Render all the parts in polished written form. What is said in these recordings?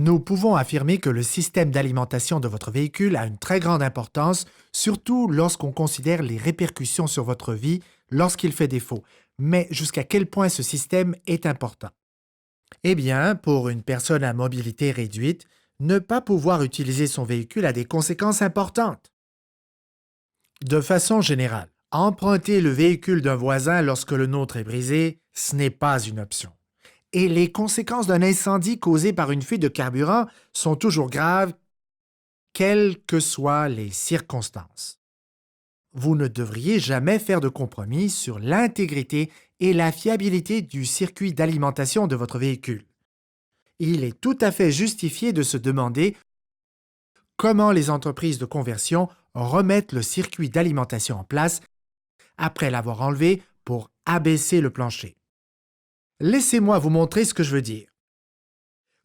Nous pouvons affirmer que le système d'alimentation de votre véhicule a une très grande importance, surtout lorsqu'on considère les répercussions sur votre vie lorsqu'il fait défaut. Mais jusqu'à quel point ce système est important? Eh bien, pour une personne à mobilité réduite, ne pas pouvoir utiliser son véhicule a des conséquences importantes. De façon générale, emprunter le véhicule d'un voisin lorsque le nôtre est brisé, ce n'est pas une option. Et les conséquences d'un incendie causé par une fuite de carburant sont toujours graves, quelles que soient les circonstances. Vous ne devriez jamais faire de compromis sur l'intégrité et la fiabilité du circuit d'alimentation de votre véhicule. Il est tout à fait justifié de se demander comment les entreprises de conversion remettent le circuit d'alimentation en place après l'avoir enlevé pour abaisser le plancher. Laissez-moi vous montrer ce que je veux dire.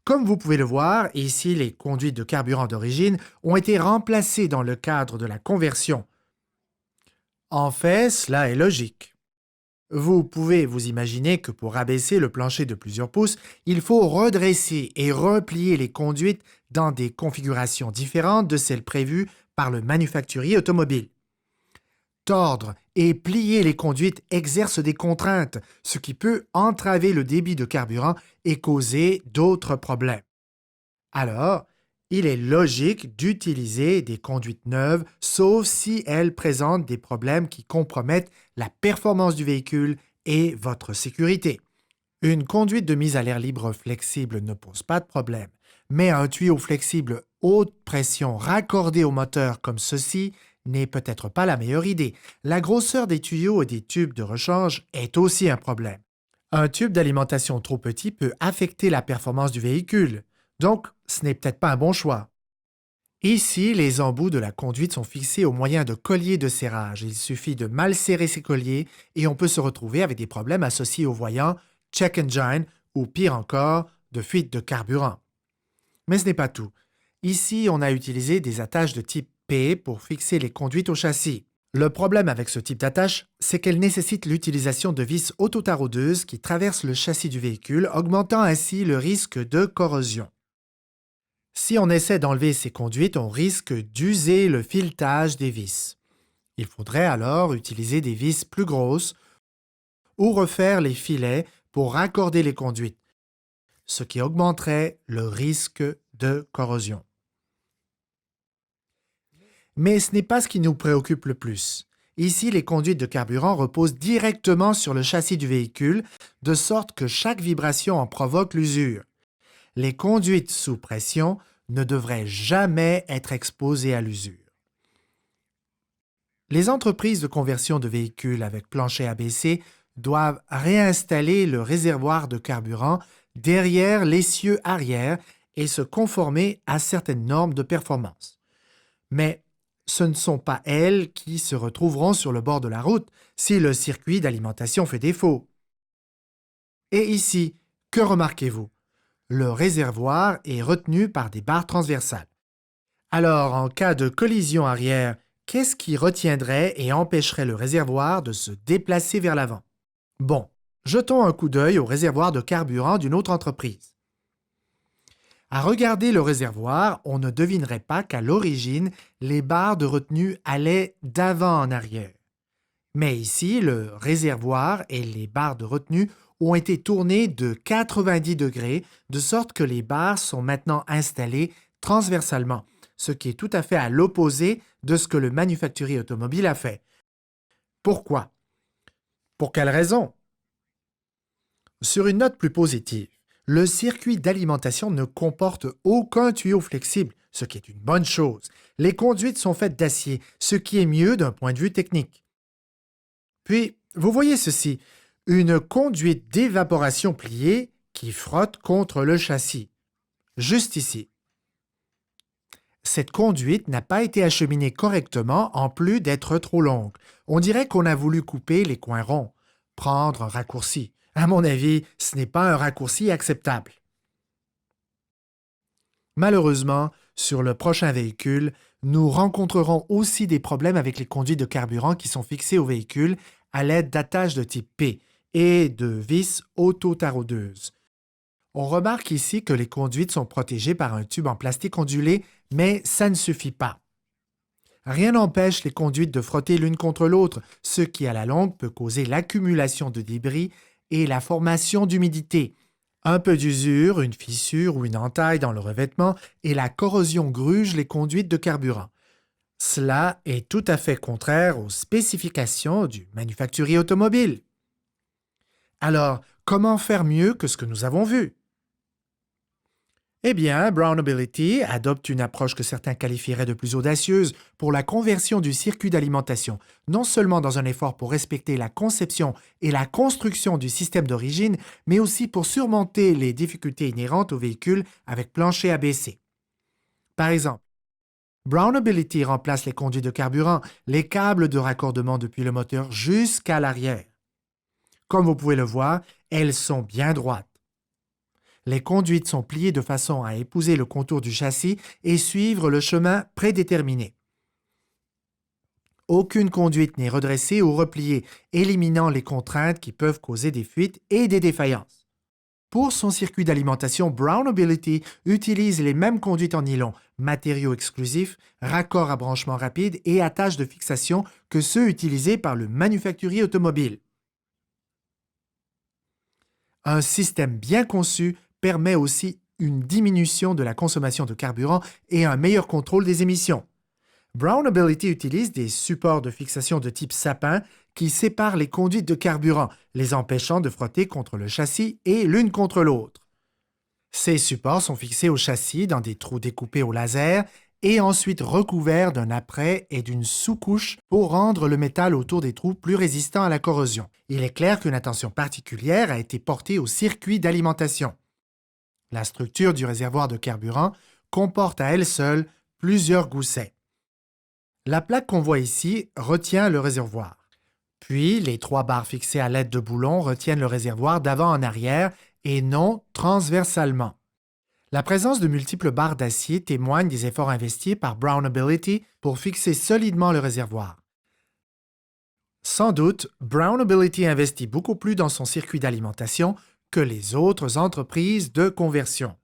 Comme vous pouvez le voir, ici, les conduites de carburant d'origine ont été remplacées dans le cadre de la conversion. En fait, cela est logique. Vous pouvez vous imaginer que pour abaisser le plancher de plusieurs pouces, il faut redresser et replier les conduites dans des configurations différentes de celles prévues par le manufacturier automobile. Tordre et plier les conduites exerce des contraintes, ce qui peut entraver le débit de carburant et causer d'autres problèmes. Alors, il est logique d'utiliser des conduites neuves, sauf si elles présentent des problèmes qui compromettent la performance du véhicule et votre sécurité. Une conduite de mise à l'air libre flexible ne pose pas de problème, mais un tuyau flexible haute pression raccordé au moteur comme ceci n'est peut-être pas la meilleure idée. La grosseur des tuyaux et des tubes de rechange est aussi un problème. Un tube d'alimentation trop petit peut affecter la performance du véhicule, donc ce n'est peut-être pas un bon choix. Ici, les embouts de la conduite sont fixés au moyen de colliers de serrage. Il suffit de mal serrer ces colliers et on peut se retrouver avec des problèmes associés au voyant, check engine ou pire encore, de fuite de carburant. Mais ce n'est pas tout. Ici, on a utilisé des attaches de type P pour fixer les conduites au châssis. Le problème avec ce type d'attache, c'est qu'elle nécessite l'utilisation de vis autotaraudeuses qui traversent le châssis du véhicule, augmentant ainsi le risque de corrosion. Si on essaie d'enlever ces conduites, on risque d'user le filetage des vis. Il faudrait alors utiliser des vis plus grosses ou refaire les filets pour raccorder les conduites, ce qui augmenterait le risque de corrosion. Mais ce n'est pas ce qui nous préoccupe le plus. Ici, les conduites de carburant reposent directement sur le châssis du véhicule, de sorte que chaque vibration en provoque l'usure. Les conduites sous pression ne devraient jamais être exposées à l'usure. Les entreprises de conversion de véhicules avec plancher abaissé doivent réinstaller le réservoir de carburant derrière l'essieu arrière et se conformer à certaines normes de performance. Mais ce ne sont pas elles qui se retrouveront sur le bord de la route si le circuit d'alimentation fait défaut. Et ici, que remarquez-vous? Le réservoir est retenu par des barres transversales. Alors, en cas de collision arrière, qu'est-ce qui retiendrait et empêcherait le réservoir de se déplacer vers l'avant? Bon, jetons un coup d'œil au réservoir de carburant d'une autre entreprise. À regarder le réservoir, on ne devinerait pas qu'à l'origine, les barres de retenue allaient d'avant en arrière. Mais ici, le réservoir et les barres de retenue ont été tournées de 90 degrés, de sorte que les barres sont maintenant installées transversalement, ce qui est tout à fait à l'opposé de ce que le manufacturier automobile a fait. Pourquoi? Pour quelle raison? Sur une note plus positive, le circuit d'alimentation ne comporte aucun tuyau flexible, ce qui est une bonne chose. Les conduites sont faites d'acier, ce qui est mieux d'un point de vue technique. Puis, vous voyez ceci, une conduite d'évaporation pliée qui frotte contre le châssis. Juste ici. Cette conduite n'a pas été acheminée correctement en plus d'être trop longue. On dirait qu'on a voulu couper les coins ronds, prendre un raccourci. À mon avis, ce n'est pas un raccourci acceptable. Malheureusement, sur le prochain véhicule, nous rencontrerons aussi des problèmes avec les conduites de carburant qui sont fixées au véhicule à l'aide d'attaches de type P et de vis autotaraudeuses. On remarque ici que les conduites sont protégées par un tube en plastique ondulé, mais ça ne suffit pas. Rien n'empêche les conduites de frotter l'une contre l'autre, ce qui à la longue peut causer l'accumulation de débris et la formation d'humidité. Un peu d'usure, une fissure ou une entaille dans le revêtement et la corrosion gruge les conduites de carburant. Cela est tout à fait contraire aux spécifications du manufacturier automobile. Alors, comment faire mieux que ce que nous avons vu? Eh bien, Brownability adopte une approche que certains qualifieraient de plus audacieuse pour la conversion du circuit d'alimentation, non seulement dans un effort pour respecter la conception et la construction du système d'origine, mais aussi pour surmonter les difficultés inhérentes aux véhicules avec plancher abaissé. Par exemple, Brownability remplace les conduits de carburant, les câbles de raccordement depuis le moteur jusqu'à l'arrière. Comme vous pouvez le voir, elles sont bien droites. Les conduites sont pliées de façon à épouser le contour du châssis et suivre le chemin prédéterminé. Aucune conduite n'est redressée ou repliée, éliminant les contraintes qui peuvent causer des fuites et des défaillances. Pour son circuit d'alimentation, Brownability utilise les mêmes conduites en nylon, matériaux exclusifs, raccords à branchement rapide et attaches de fixation que ceux utilisés par le manufacturier automobile. Un système bien conçu permet aussi une diminution de la consommation de carburant et un meilleur contrôle des émissions. Brownability utilise des supports de fixation de type sapin qui séparent les conduites de carburant, les empêchant de frotter contre le châssis et l'une contre l'autre. Ces supports sont fixés au châssis dans des trous découpés au laser et ensuite recouverts d'un apprêt et d'une sous-couche pour rendre le métal autour des trous plus résistant à la corrosion. Il est clair qu'une attention particulière a été portée au circuit d'alimentation. La structure du réservoir de carburant comporte à elle seule plusieurs goussets. La plaque qu'on voit ici retient le réservoir. Puis, les 3 barres fixées à l'aide de boulons retiennent le réservoir d'avant en arrière et non transversalement. La présence de multiples barres d'acier témoigne des efforts investis par Brownability pour fixer solidement le réservoir. Sans doute, Brownability investit beaucoup plus dans son circuit d'alimentation que les autres entreprises de conversion.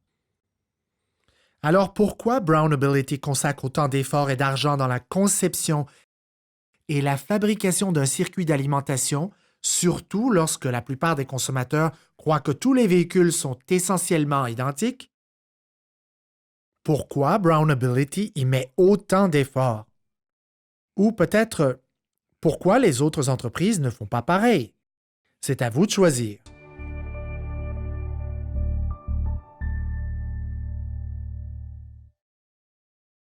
Alors pourquoi Brownability consacre autant d'efforts et d'argent dans la conception et la fabrication d'un circuit d'alimentation, surtout lorsque la plupart des consommateurs croient que tous les véhicules sont essentiellement identiques? Pourquoi Brownability y met autant d'efforts? Ou peut-être, pourquoi les autres entreprises ne font pas pareil? C'est à vous de choisir.